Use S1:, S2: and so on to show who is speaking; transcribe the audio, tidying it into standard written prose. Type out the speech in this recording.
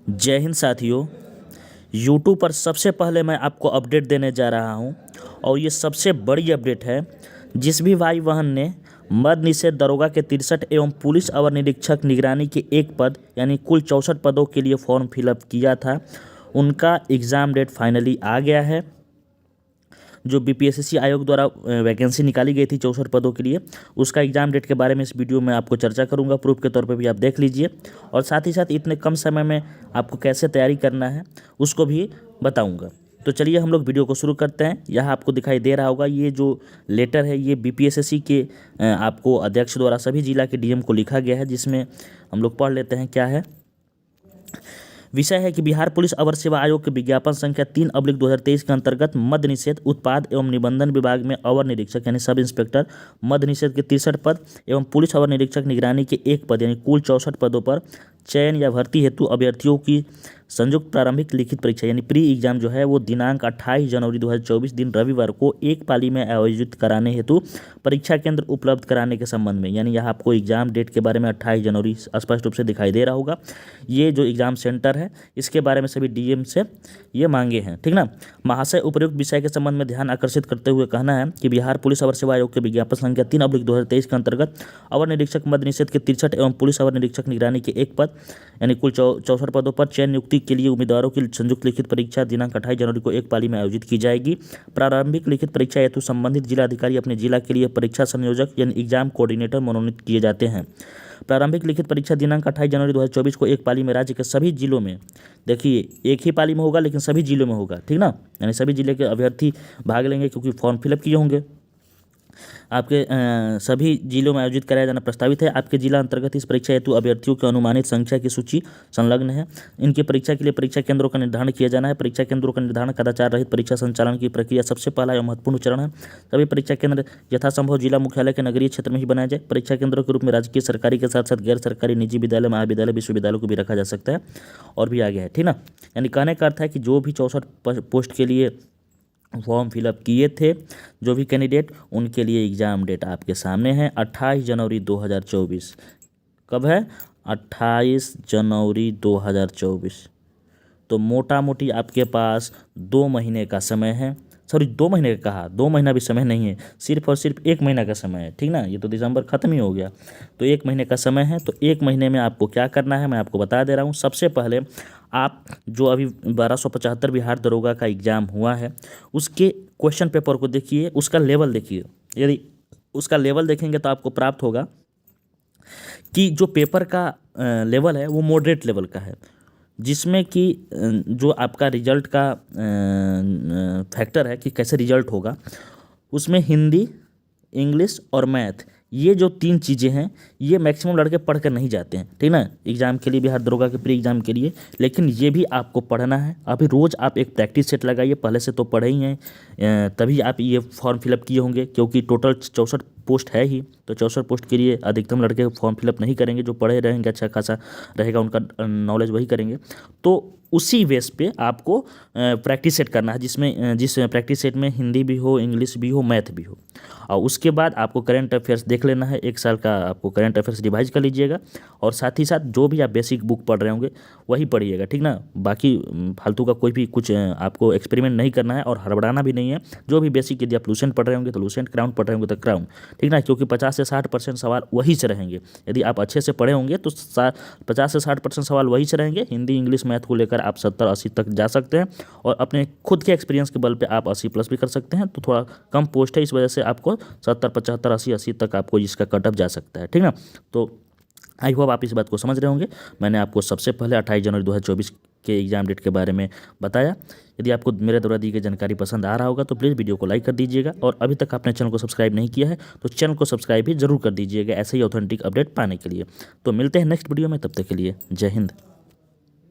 S1: जय हिंद साथियों। यूट्यूब पर सबसे पहले मैं आपको अपडेट देने जा रहा हूं और ये सबसे बड़ी अपडेट है। जिस भी भाई बहन ने मद्य निषेध दरोगा के 63 एवं पुलिस अवर निरीक्षक निगरानी के एक पद यानी कुल 64 पदों के लिए फॉर्म फिलअप किया था, उनका एग्ज़ाम डेट फाइनली आ गया है। जो बीपीएससी आयोग द्वारा वैकेंसी निकाली गई थी 64 पदों के लिए, उसका एग्ज़ाम डेट के बारे में इस वीडियो में आपको चर्चा करूंगा। प्रूफ के तौर पे भी आप देख लीजिए और साथ ही साथ इतने कम समय में आपको कैसे तैयारी करना है उसको भी बताऊंगा। तो चलिए हम लोग वीडियो को शुरू करते हैं। यहाँ आपको दिखाई दे रहा होगा ये जो लेटर है ये बीपीएससी के आपको अध्यक्ष द्वारा सभी जिला के डीएम को लिखा गया है, जिसमें हम लोग पढ़ लेते हैं क्या है। विषय है कि बिहार पुलिस अवर सेवा आयोग के विज्ञापन संख्या 3/2023 के अंतर्गत मद्य निषेध उत्पाद एवं निबंधन विभाग में अवर निरीक्षक यानी सब इंस्पेक्टर मद्य निषेध के 63 पद एवं पुलिस अवर निरीक्षक निगरानी के एक पद यानी कुल 64 पदों पर चयन या भर्ती हेतु अभ्यर्थियों की संयुक्त प्रारंभिक लिखित परीक्षा यानी प्री एग्जाम जो है वो दिनांक 28 जनवरी 2024 दिन रविवार को एक पाली में आयोजित कराने हेतु परीक्षा केंद्र उपलब्ध कराने के संबंध में, यानी यहाँ आपको एग्जाम डेट के बारे में 28 जनवरी स्पष्ट रूप से दिखाई दे रहा होगा। ये जो एग्जाम सेंटर है इसके बारे में सभी डीएम से ये मांगे हैं, ठीक ना। महाशय, उपयुक्त विषय के संबंध में ध्यान आकर्षित करते हुए कहना है कि बिहार पुलिस अवर सेवा आयोग के विज्ञापन संख्या 3/2023 के अंतर्गत अवर निरीक्षक मद्य निषेध के 63 एवं पुलिस अवर निरीक्षक निगरानी के एक पद यानी कुल 64 पदों पर चयन नियुक्ति के लिए उम्मीदवारों की संयुक्त लिखित परीक्षा दिनांक 28 जनवरी को एक पाली में आयोजित की जाएगी। प्रारंभिक लिखित परीक्षा हेतु संबंधित जिलाधिकारी अपने जिला के लिए परीक्षा संयोजक यानी एग्जाम कोऑर्डिनेटर मनोनीत किए जाते हैं। प्रारंभिक लिखित परीक्षा दिनांक 28 जनवरी 2024 को एक पाली में राज्य के सभी जिलों में, देखिए एक ही पाली में होगा लेकिन सभी जिलों में होगा, ठीक ना, यानी सभी जिले के अभ्यर्थी भाग लेंगे क्योंकि फॉर्म फिलअप किए होंगे। आपके सभी जिलों में आयोजित कराया जाना प्रस्तावित है। आपके जिला अंतर्गत इस परीक्षा हेतु अभ्यर्थियों की अनुमानित संख्या की सूची संलग्न है। इनकी परीक्षा के लिए परीक्षा केंद्रों का निर्धारण किया जाना है। परीक्षा केंद्रों का निर्धारण कदाचार रहित परीक्षा संचालन की प्रक्रिया सबसे पहला एवं महत्वपूर्ण चरण है। सभी परीक्षा केंद्र यथासंभव जिला मुख्यालय के नगरीय क्षेत्र में ही बनाया जाए। परीक्षा केंद्रों के रूप में राजकीय सरकारी के साथ साथ गैर सरकारी निजी विद्यालय, महाविद्यालय, विश्वविद्यालयों को भी रखा जा सकता है और भी आगे है, ठीक ना। यानी कहने का अर्थ है कि जो भी 64 पोस्ट के लिए फॉर्म फिलअप किए थे जो भी कैंडिडेट, उनके लिए एग्ज़ाम डेट आपके सामने है 28 जनवरी 2024। कब है? 28 जनवरी 2024। तो मोटा मोटी आपके पास 2 महीने का समय है। सॉरी 2 महीने का कहा, 2 महीना भी समय नहीं है, सिर्फ और सिर्फ 1 महीना का समय है, ठीक ना। ये तो दिसंबर ख़त्म ही हो गया, तो 1 महीने का समय है। तो 1 महीने में आपको क्या करना है मैं आपको बता दे रहा हूँ। सबसे पहले आप जो अभी 1275 बिहार दरोगा का एग्ज़ाम हुआ है उसके क्वेश्चन पेपर को देखिए, उसका लेवल देखिए। यदि उसका लेवल देखेंगे तो आपको प्राप्त होगा कि जो पेपर का लेवल है वो मॉडरेट लेवल का है, जिसमें कि जो आपका रिजल्ट का फैक्टर है कि कैसे रिजल्ट होगा, उसमें हिंदी, इंग्लिश और मैथ, ये जो 3 चीज़ें हैं ये मैक्सिमम लड़के पढ़ कर नहीं जाते हैं, ठीक ना, एग्ज़ाम के लिए, बिहार दरोगा के प्री एग्ज़ाम के लिए। लेकिन ये भी आपको पढ़ना है। अभी रोज़ आप एक प्रैक्टिस सेट लगाइए, पहले से तो पढ़े ही हैं तभी आप ये फॉर्म फिलअप किए होंगे, क्योंकि टोटल 64 पोस्ट है ही, तो 64 पोस्ट के लिए अधिकतम लड़के फॉर्म फिलअप नहीं करेंगे। जो पढ़े रहेंगे अच्छा खासा रहेगा उनका नॉलेज, वही करेंगे। तो उसी बेस पे आपको प्रैक्टिस सेट करना है, जिस प्रैक्टिस सेट में हिंदी भी हो, इंग्लिश भी हो, मैथ भी हो। और उसके बाद आपको करंट अफेयर्स देख लेना है। 1 साल का आपको करंट अफेयर्स रिवाइज कर लीजिएगा और साथ ही साथ जो भी आप बेसिक बुक पढ़ रहे होंगे वही पढ़िएगा, ठीक ना। बाकी फालतू का कोई भी कुछ आपको एक्सपेरिमेंट नहीं करना है और हड़बड़ाना भी नहीं है। जो भी बेसिक, यदि आप लूसेंट पढ़ रहे होंगे तो लूसेंट, क्राउन पढ़ रहे होंगे तो क्राउन, ठीक ना, क्योंकि 50 से 60% सवाल वही से रहेंगे। यदि आप अच्छे से पढ़े होंगे तो 50 से 60% सवाल वही से रहेंगे। हिंदी, इंग्लिश, मैथ को लेकर आप 70-80 तक जा सकते हैं और अपने खुद के एक्सपीरियंस के बल पे आप 80+ भी कर सकते हैं। तो थोड़ा कम पोस्ट है, इस वजह से आपको 70, 75, 80 तक आपको इसका कटअप जा सकता है, ठीक ना। तो आई होप आप इस बात को समझ रहे होंगे। मैंने आपको सबसे पहले 28 जनवरी 2024 के एग्ज़ाम डेट के बारे में बताया। यदि आपको मेरे द्वारा दी गई जानकारी पसंद आ रहा होगा तो प्लीज़ वीडियो को लाइक कर दीजिएगा और अभी तक आपने चैनल को सब्सक्राइब नहीं किया है तो चैनल को सब्सक्राइब भी जरूर कर दीजिएगा ऐसे ही ऑथेंटिक अपडेट पाने के लिए। तो मिलते हैं नेक्स्ट वीडियो में, तब तक के लिए जय हिंद।